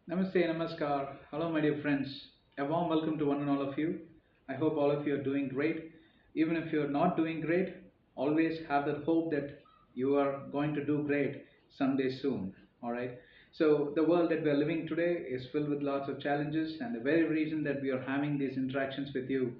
Namaste, Namaskar. Hello, my dear friends. A warm welcome to one and all of you. I hope all of you are doing great. Even if you're not doing great, always have that hope that you are going to do great someday soon. All right. So, the world that we are living today is filled with lots of challenges, and the very reason that we are having these interactions with you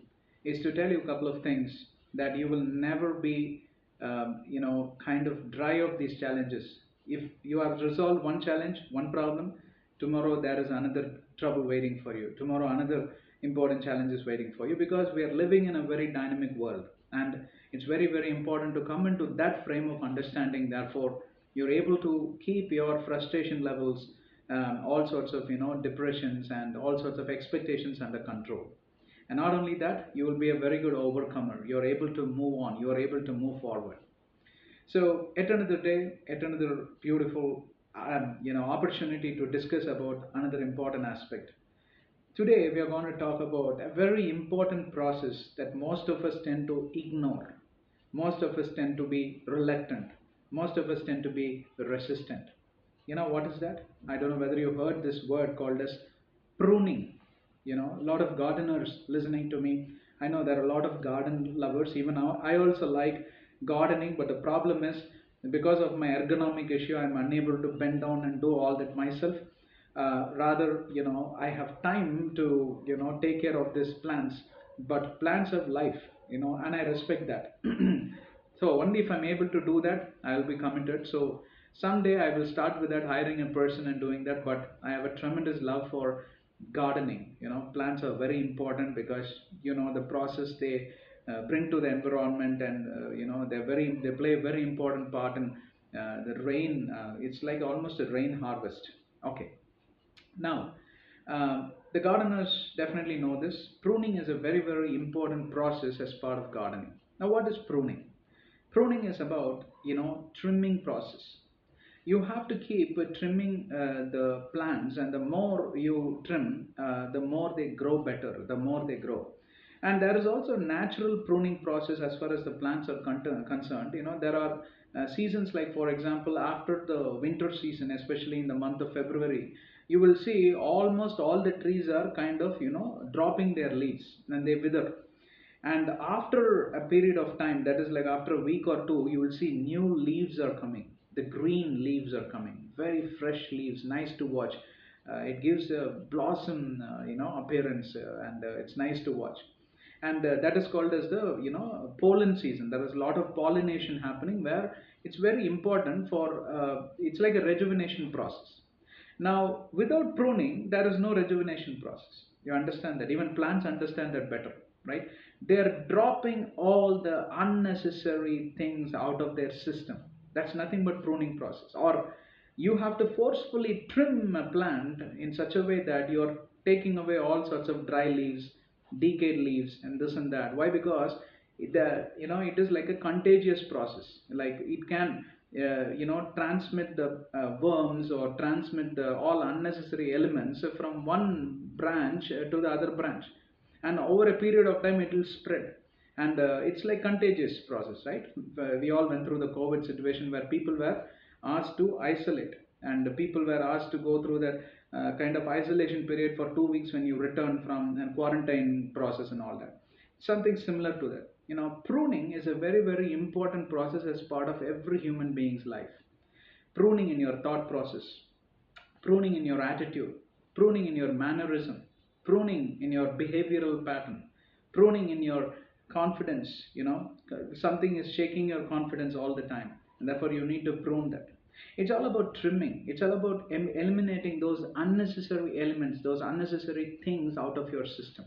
is to tell you a couple of things that you will never be, kind of dry of these challenges. If you have resolved one challenge, one problem, tomorrow there is another trouble waiting for you. Tomorrow another important challenge is waiting for you because we are living in a very dynamic world, and it's very very important to come into that frame of understanding. Therefore, you're able to keep your frustration levels, all sorts of depressions and all sorts of expectations under control. And not only that, you will be a very good overcomer. You're able to move on, you're able to move forward. So, yet another day, yet another beautiful, opportunity to discuss about another important aspect. Today, we are going to talk about a very important process that most of us tend to ignore. Most of us tend to be reluctant. Most of us tend to be resistant. You know what is that? I don't know whether you heard this word called as pruning. A lot of gardeners listening to me. I know there are a lot of garden lovers. Even now, I also like gardening, but the problem is because of my ergonomic issue, I'm unable to bend down and do all that myself. Rather, I have time to take care of these plants, but plants have life, and I respect that. So only if I'm able to do that, I will be committed. So someday I will start with that, hiring a person and doing that. But I have a tremendous love for gardening. Plants are very important because the process they bring to the environment, and they play a very important part in the rain. It's like almost a rain harvest. Okay. Now, the gardeners definitely know this. Pruning is a very, very important process as part of gardening. Now, what is pruning? Pruning is about, trimming process. You have to keep trimming the plants, and the more you trim, the more they grow better, the more they grow. And there is also natural pruning process as far as the plants are concerned. There are seasons, like for example, after the winter season, especially in the month of February, you will see almost all the trees are kind of dropping their leaves and they wither. And after a period of time, that is like after a week or two, you will see new leaves are coming. The green leaves are coming, very fresh leaves, nice to watch. It gives a blossom appearance, and it's nice to watch. And that is called as the pollen season. There is a lot of pollination happening where it's very important for it's like a rejuvenation process. Now, without pruning, there is no rejuvenation process. You understand that? Even plants understand that better, right? They're dropping all the unnecessary things out of their system. That's nothing but pruning process. Or you have to forcefully trim a plant in such a way that you're taking away all sorts of dry leaves, decayed leaves, and this and that. Why? Because it is like a contagious process. Like it can transmit the worms, or transmit the all unnecessary elements from one branch to the other branch, and over a period of time it will spread. And it's like contagious process, right? We all went through the COVID situation where people were asked to isolate, and people were asked to go through that kind of isolation period for 2 weeks when you return from a quarantine process and all that. Something similar to that. Pruning is a very very important process as part of every human being's life. Pruning in your thought process, pruning in your attitude, pruning in your mannerism, pruning in your behavioral pattern, pruning in your confidence. Something is shaking your confidence all the time, and therefore you need to prune that. It's all about trimming. It's all about eliminating those unnecessary elements, those unnecessary things out of your system.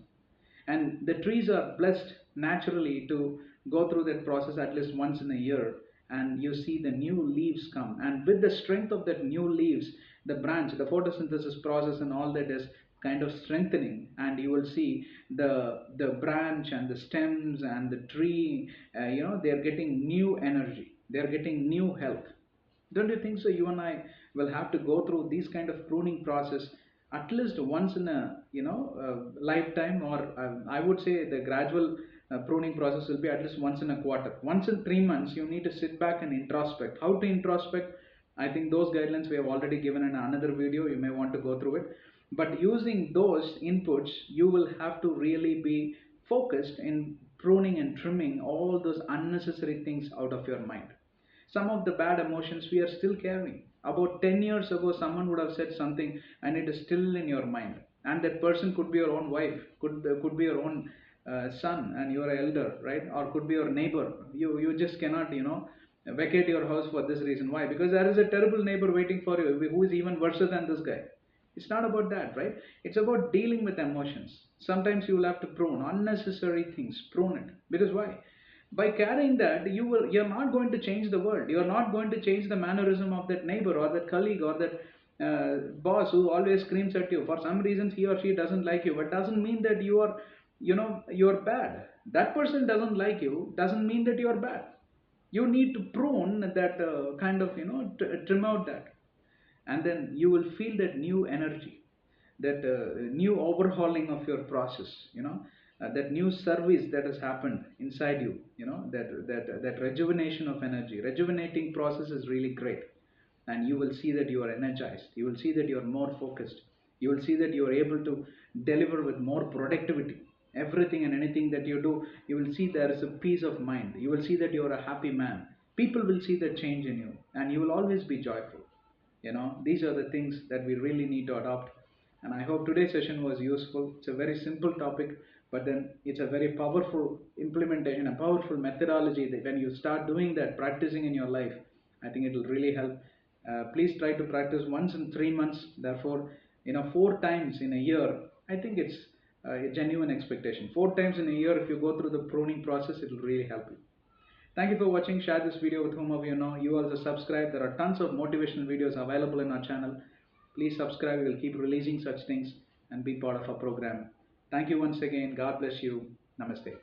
And the trees are blessed naturally to go through that process at least once in a year, and you see the new leaves come, and with the strength of that new leaves, the branch, the photosynthesis process and all that is kind of strengthening, and you will see the branch and the stems and the tree, they are getting new energy, they are getting new health. Don't you think so? You and I will have to go through these kind of pruning process at least once in a lifetime, or I would say the gradual pruning process will be at least once in a quarter. Once in 3 months, you need to sit back and introspect. How to introspect? I think those guidelines we have already given in another video. You may want to go through it. But using those inputs, you will have to really be focused in pruning and trimming all those unnecessary things out of your mind. Some of the bad emotions we are still carrying. About 10 years ago, someone would have said something and it is still in your mind. And that person could be your own wife, could be your own son, and you are elder, right? Or could be your neighbor. You just cannot, vacate your house for this reason. Why? Because there is a terrible neighbor waiting for you who is even worse than this guy. It's not about that, right? It's about dealing with emotions. Sometimes you will have to prune unnecessary things, prune it. Because why? By carrying that, you're not going to change the world. You're not going to change the mannerism of that neighbor or that colleague or that boss who always screams at you. For some reasons, he or she doesn't like you, but doesn't mean that you're bad. That person doesn't like you doesn't mean that you're bad. You need to prune that kind of trim out that, and then you will feel that new energy, that new overhauling of your process, that new service that has happened inside you, that rejuvenation of energy. Rejuvenating process is really great, and you will see that you are energized, you will see that you are more focused, you will see that you are able to deliver with more productivity. Everything and anything that you do, you will see there is a peace of mind, you will see that you are a happy man. People will see the change in you, and you will always be joyful. These are the things that we really need to adopt. And I hope today's session was useful. It's a very simple topic, but then it's a very powerful implementation, a powerful methodology that when you start doing that, practicing in your life, I think it will really help. Please try to practice once in 3 months. Therefore, 4 times in a year, I think it's a genuine expectation. 4 times in a year, if you go through the pruning process, it will really help you. Thank you for watching. Share this video with whomever you know. You also subscribe. There are tons of motivational videos available in our channel. Please subscribe. We will keep releasing such things and be part of our program. Thank you once again. God bless you. Namaste.